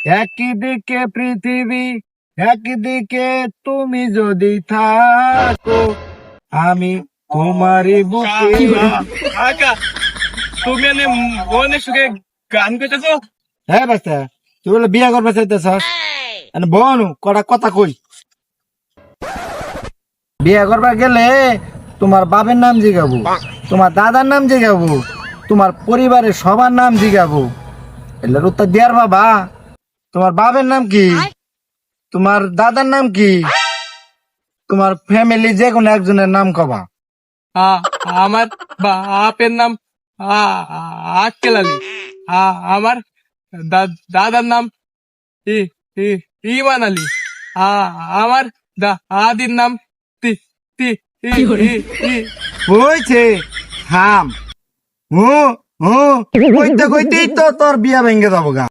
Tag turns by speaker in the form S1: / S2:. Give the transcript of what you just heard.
S1: একদিকে পৃথিবী, একদিকে তুমি যদি থাকো, আমি তোমারই বুকে।
S2: কাকা তুমি এনে মনে সুখে গান করতেছো।
S1: হ্যাঁ বাচ্চা, তুই বলে বিয়া করবে চাইতেছস, বনু কটা কথা কই। বিয়া করবা গেলে তোমার বাপের নাম জিগাবো, তোমার দাদার নাম জিগাবো, তোমার পরিবারের সবার নাম জিগাবো। এটার উত্তর দিয়ার বাবা, তোমার বাপের নাম কি, তোমার দাদার নাম কি, তোমার ফ্যামিলি যে কোনো একজনের নাম কবা।
S2: আমার বাপের নাম আক্কেল আলী। আমার দাদার নাম ইমান আলী। আমার দাদির নাম তি তি
S1: হয়েছে, থাম। হু হু কইতে কইতেই তো তোর বিয়া ভেঙে যাবো গা।